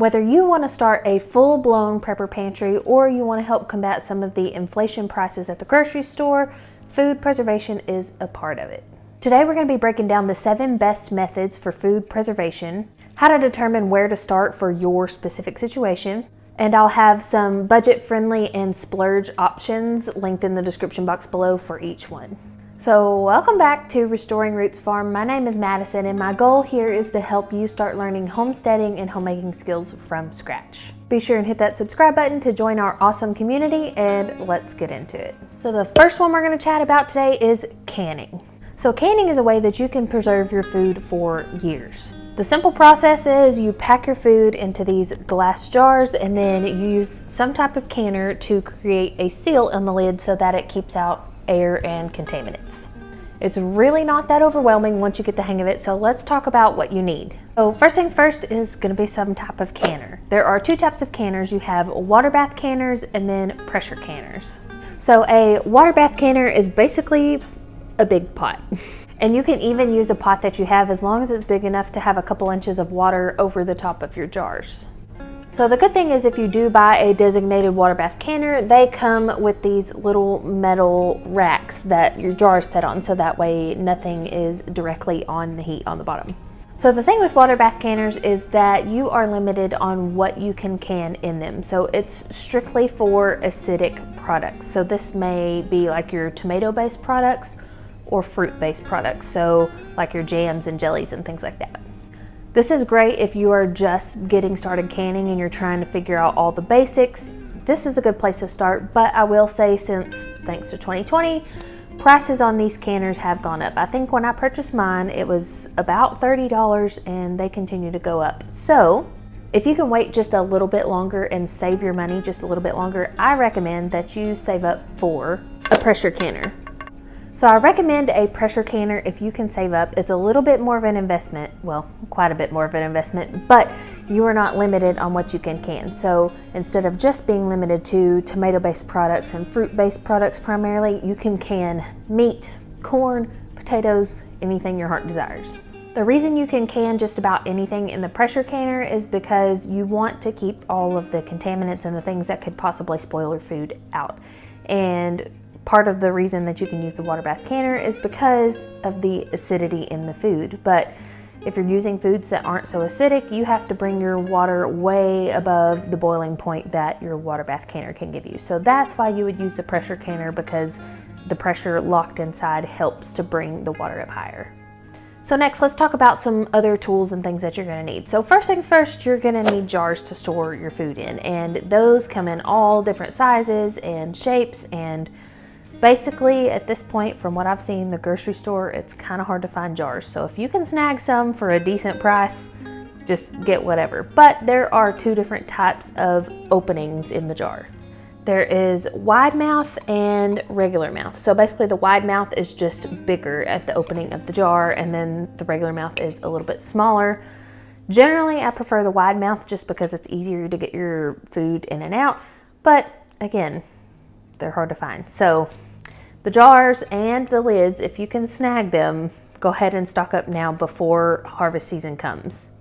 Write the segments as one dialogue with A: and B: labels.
A: Whether you want to start a full-blown prepper pantry or you want to help combat some of the inflation prices at the grocery store, food preservation is a part of it. Today we're going to be breaking down the 7 best methods for food preservation, how to determine where to start for your specific situation, and I'll have some budget-friendly and splurge options linked in the description box below for each one. So welcome back to Restoring Roots Farm. My name is Madison and my goal here is to help you start learning homesteading and homemaking skills from scratch. Be sure and hit that subscribe button to join our awesome community, and let's get into it. So the first one we're going to chat about today is canning. So canning is a way that you can preserve your food for years. The simple process is you pack your food into these glass jars and then you use some type of canner to create a seal on the lid so that it keeps out air and contaminants. It's really not that overwhelming once you get the hang of it, so let's talk about what you need. So first things first is going to be some type of canner. There are 2 types of canners. You have water bath canners and then pressure canners. So a water bath canner is basically a big pot. And you can even use a pot that you have as long as it's big enough to have a couple inches of water over the top of your jars. So the good thing is if you do buy a designated water bath canner, they come with these little metal racks that your jars sit on, so that way nothing is directly on the heat on the bottom. So the thing with water bath canners is that you are limited on what you can can in them. So it's strictly for acidic products. So this may be like your tomato-based products or fruit-based products, so like your jams and jellies and things like that. This is great if you are just getting started canning and you're trying to figure out all the basics. This is a good place to start, but I will say since, thanks to 2020, prices on these canners have gone up. I think when I purchased mine, it was about $30 and they continue to go up. So if you can wait just a little bit longer and save your money just a little bit longer, I recommend that you save up for a pressure canner. So I recommend a pressure canner if you can save up. It's a little bit more of an investment, well, quite a bit more of an investment, but you are not limited on what you can. So instead of just being limited to tomato-based products and fruit-based products primarily, you can can meat, corn, potatoes, anything your heart desires. The reason you can can just about anything in the pressure canner is because you want to keep all of the contaminants and the things that could possibly spoil your food out. And part of the reason that you can use the water bath canner is because of the acidity in the food. But if you're using foods that aren't so acidic, you have to bring your water way above the boiling point that your water bath canner can give you. So that's why you would use the pressure canner, because the pressure locked inside helps to bring the water up higher. So next, let's talk about some other tools and things that you're going to need. So first things first, you're going to need jars to store your food in, and those come in all different sizes and shapes. And basically, at this point, from what I've seen in the grocery store, it's kind of hard to find jars. So if you can snag some for a decent price, just get whatever. But there are 2 different types of openings in the jar. There is wide mouth and regular mouth. So basically the wide mouth is just bigger at the opening of the jar, and then the regular mouth is a little bit smaller. Generally, I prefer the wide mouth just because it's easier to get your food in and out. But again, they're hard to find. So the jars and the lids, if you can snag them, go ahead and stock up now before harvest season comes.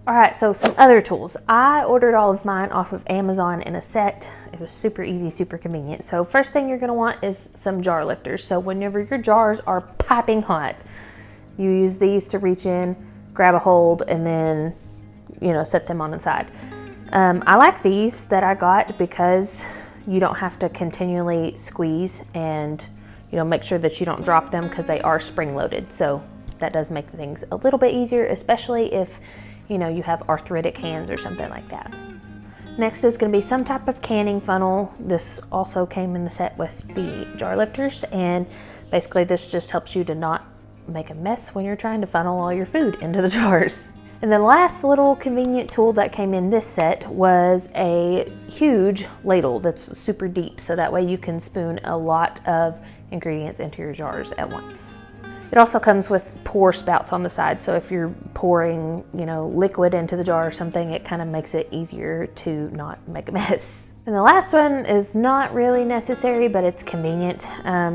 A: All right, so some other tools. I ordered all of mine off of Amazon in a set. It was super easy, super convenient. So first thing you're gonna want is some jar lifters. So whenever your jars are piping hot, you use these to reach in, grab a hold, and then, set them on the side. I like these that I got because you don't have to continually squeeze and make sure that you don't drop them, because they are spring loaded. So that does make things a little bit easier, especially if you have arthritic hands or something like that. Next is going to be some type of canning funnel. This also came in the set with the jar lifters, and basically this just helps you to not make a mess when you're trying to funnel all your food into the jars. And the last little convenient tool that came in this set was a huge ladle that's super deep, so that way you can spoon a lot of ingredients into your jars at once. It also comes with pour spouts on the side, so if you're pouring, liquid into the jar or something, it kind of makes it easier to not make a mess. And the last one is not really necessary, but it's convenient.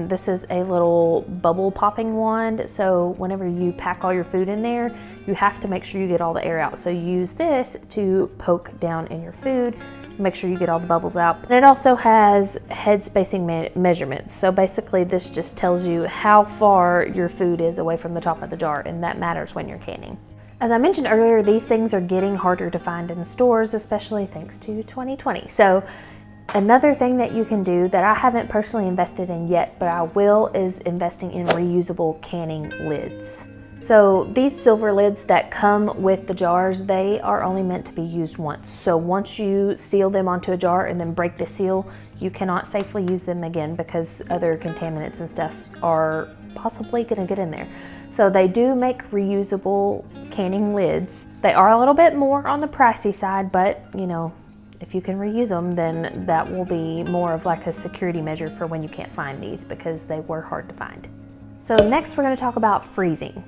A: This is a little bubble popping wand, so whenever you pack all your food in there, you have to make sure you get all the air out. So use this to poke down in your food, make sure you get all the bubbles out. And it also has head spacing measurements. So basically this just tells you how far your food is away from the top of the jar, and that matters when you're canning. As I mentioned earlier, these things are getting harder to find in stores, especially thanks to 2020. So another thing that you can do that I haven't personally invested in yet, but I will, is investing in reusable canning lids. So these silver lids that come with the jars, they are only meant to be used once. So once you seal them onto a jar and then break the seal, you cannot safely use them again because other contaminants and stuff are possibly gonna get in there. So they do make reusable canning lids. They are a little bit more on the pricey side, but you know, if you can reuse them, then that will be more of like a security measure for when you can't find these, because they were hard to find. So next we're gonna talk about freezing.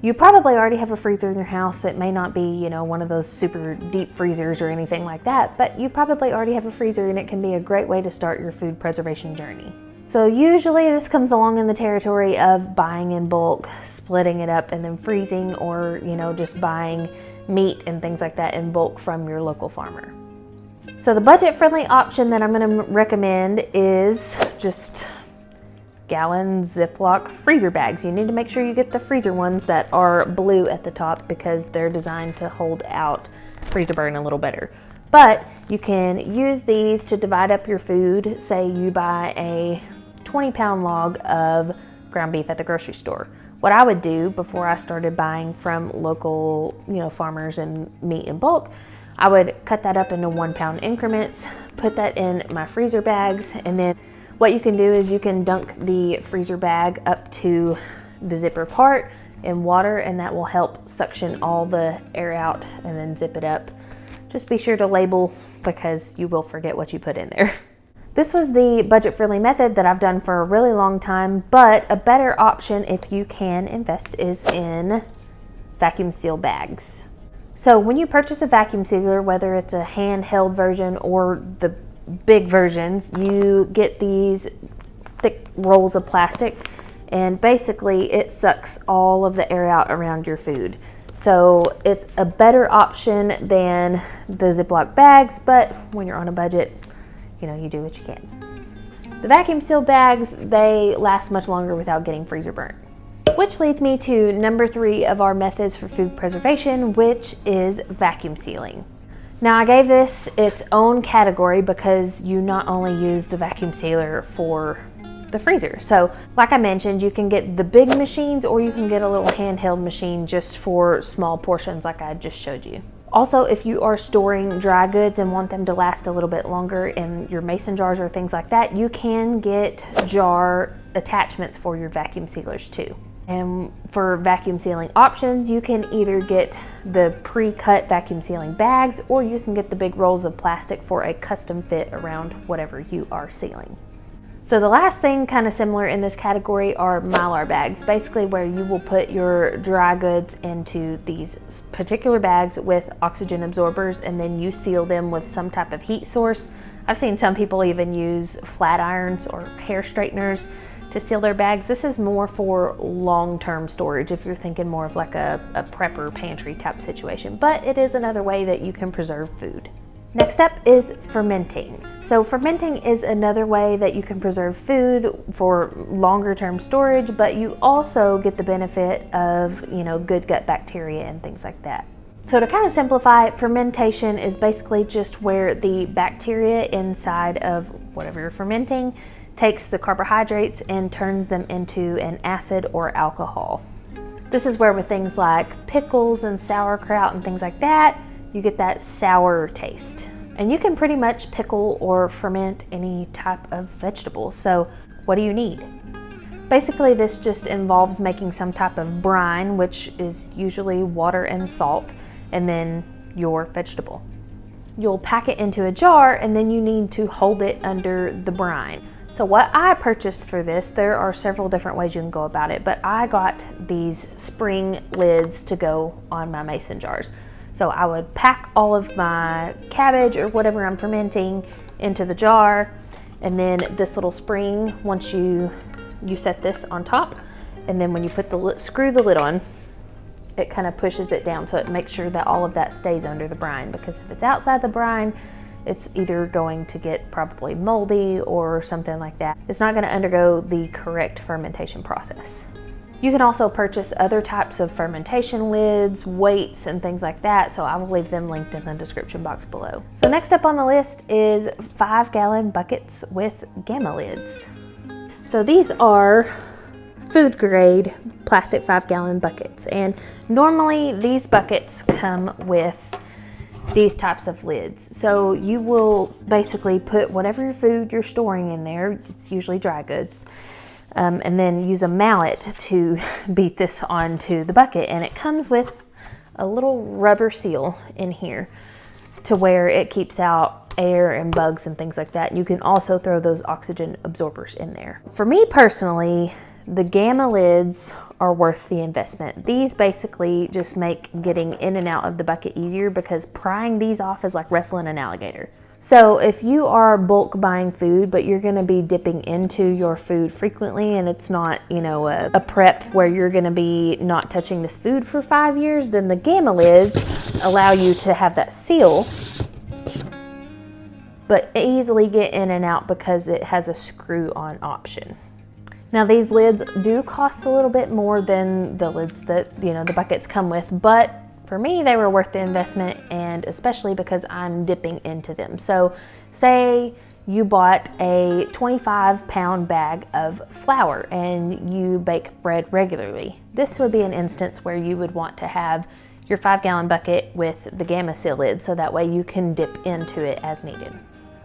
A: You probably already have a freezer in your house. It may not be, you know, one of those super deep freezers or anything like that, but you probably already have a freezer, and it can be a great way to start your food preservation journey. So usually this comes along in the territory of buying in bulk, splitting it up, and then freezing, or, you know, just buying meat and things like that in bulk from your local farmer. So the budget-friendly option that I'm going to recommend is just gallon Ziploc freezer bags. You need to make sure you get the freezer ones that are blue at the top, because they're designed to hold out freezer burn a little better. But you can use these to divide up your food. Say you buy a 20-pound log of ground beef at the grocery store. What I would do before I started buying from local, you know, farmers and meat in bulk, I would cut that up into 1-pound increments, put that in my freezer bags, and then what you can do is you can dunk the freezer bag up to the zipper part in water, and that will help suction all the air out and then zip it up. Just be sure to label, because you will forget what you put in there. This was the budget-friendly method that I've done for a really long time, but a better option if you can invest is in vacuum seal bags. So when you purchase a vacuum sealer, whether it's a handheld version or the big versions, you get these thick rolls of plastic, and basically it sucks all of the air out around your food. So it's a better option than the Ziploc bags, but when you're on a budget, you know, you do what you can. The vacuum seal bags, they last much longer without getting freezer burnt. Which leads me to number 3 of our methods for food preservation, which is vacuum sealing. Now I gave this its own category because you not only use the vacuum sealer for the freezer. So like I mentioned, you can get the big machines, or you can get a little handheld machine just for small portions like I just showed you. Also, if you are storing dry goods and want them to last a little bit longer in your mason jars or things like that, you can get jar attachments for your vacuum sealers too. And for vacuum sealing options, you can either get the pre-cut vacuum sealing bags, or you can get the big rolls of plastic for a custom fit around whatever you are sealing. So the last thing kind of similar in this category are Mylar bags, basically where you will put your dry goods into these particular bags with oxygen absorbers, and then you seal them with some type of heat source. I've seen some people even use flat irons or hair straighteners to seal their bags. This is more for long-term storage if you're thinking more of like a prepper pantry type situation, but it is another way that you can preserve food. Next up is fermenting. So fermenting is another way that you can preserve food for longer term storage, but you also get the benefit of, you know, good gut bacteria and things like that. So to kind of simplify, fermentation is basically just where the bacteria inside of whatever you're fermenting takes the carbohydrates and turns them into an acid or alcohol. This is where with things like pickles and sauerkraut and things like that, you get that sour taste. And you can pretty much pickle or ferment any type of vegetable. So what do you need? Basically, this just involves making some type of brine, which is usually water and salt, and then your vegetable. You'll pack it into a jar, and then you need to hold it under the brine. So what I purchased for this, there are several different ways you can go about it, but I got these spring lids to go on my mason jars. So I would pack all of my cabbage or whatever I'm fermenting into the jar, and then this little spring, once you set this on top, and then when you put screw the lid on, it kind of pushes it down, so it makes sure that all of that stays under the brine, because if it's outside the brine, it's either going to get probably moldy or something like that. It's not going to undergo the correct fermentation process. You can also purchase other types of fermentation lids, weights, and things like that, so I will leave them linked in the description box below. So next up on the list is 5-gallon buckets with gamma lids. So these are food grade plastic 5-gallon buckets, and normally these buckets come with these types of lids. So you will basically put whatever your food you're storing in there, it's usually dry goods, and then use a mallet to beat this onto the bucket. And it comes with a little rubber seal in here to where it keeps out air and bugs and things like that. You can also throw those oxygen absorbers in there. For me personally, the gamma lids are worth the investment. These basically just make getting in and out of the bucket easier, because prying these off is like wrestling an alligator. So if you are bulk buying food, but you're gonna be dipping into your food frequently, and it's not, you know, a prep where you're gonna be not touching this food for 5 years, then the gamma lids allow you to have that seal, but easily get in and out because it has a screw-on option. Now these lids do cost a little bit more than the lids that, you know, the buckets come with, but for me they were worth the investment, and especially because I'm dipping into them. So say you bought a 25-pound bag of flour and you bake bread regularly. This would be an instance where you would want to have your 5-gallon bucket with the gamma seal lid, so that way you can dip into it as needed.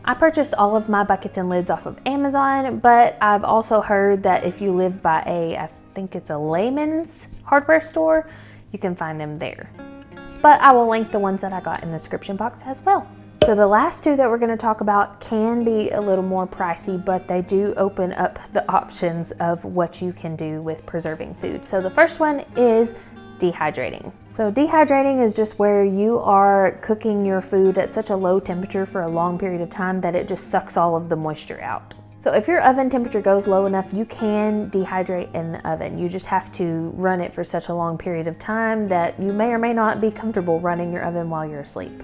A: I purchased all of my buckets and lids off of Amazon, but I've also heard that if you live by I think it's a layman's hardware store, you can find them there. But I will link the ones that I got in the description box as well. So the last two that we're going to talk about can be a little more pricey, but they do open up the options of what you can do with preserving food. So the first one is dehydrating. So dehydrating is just where you are cooking your food at such a low temperature for a long period of time that it just sucks all of the moisture out. So if your oven temperature goes low enough, you can dehydrate in the oven. You just have to run it for such a long period of time that you may or may not be comfortable running your oven while you're asleep.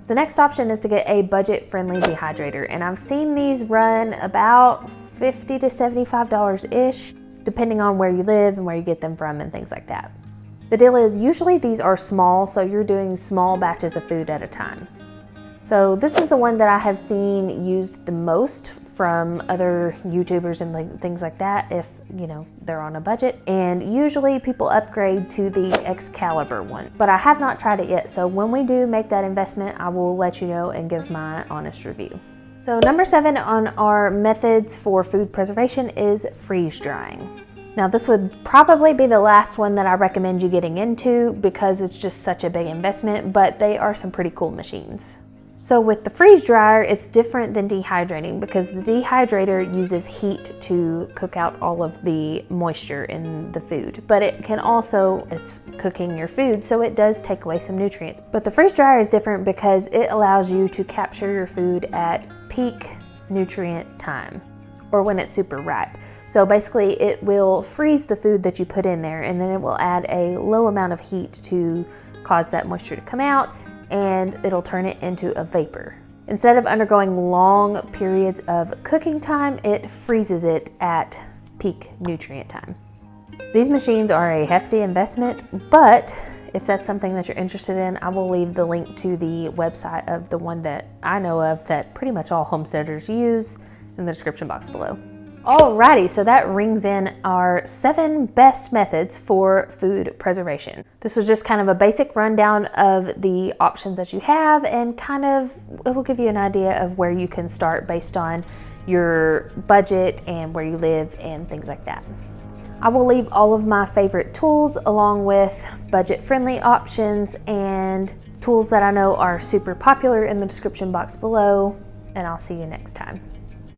A: The next option is to get a budget-friendly dehydrator, and I've seen these run about $50 to $75-ish, depending on where you live and where you get them from and things like that. The deal is, usually these are small, so you're doing small batches of food at a time. So this is the one that I have seen used the most from other YouTubers and things like that, if you know they're on a budget. And usually people upgrade to the Excalibur one, but I have not tried it yet. So when we do make that investment, I will let you know and give my honest review. So number 7 on our methods for food preservation is freeze drying. Now this would probably be the last one that I recommend you getting into because it's just such a big investment, but they are some pretty cool machines. So with the freeze dryer, it's different than dehydrating because the dehydrator uses heat to cook out all of the moisture in the food, but it can also, it's cooking your food, so it does take away some nutrients. But the freeze dryer is different because it allows you to capture your food at peak nutrient time, or when it's super ripe. So basically it will freeze the food that you put in there, and then it will add a low amount of heat to cause that moisture to come out, and it'll turn it into a vapor. Instead of undergoing long periods of cooking time, it freezes it at peak nutrient time. These machines are a hefty investment, but if that's something that you're interested in, I will leave the link to the website of the one that I know of that pretty much all homesteaders use in the description box below. Alrighty, so that rings in our 7 best methods for food preservation. This was just kind of a basic rundown of the options that you have, and kind of, it will give you an idea of where you can start based on your budget and where you live and things like that. I will leave all of my favorite tools along with budget-friendly options and tools that I know are super popular in the description box below, and I'll see you next time.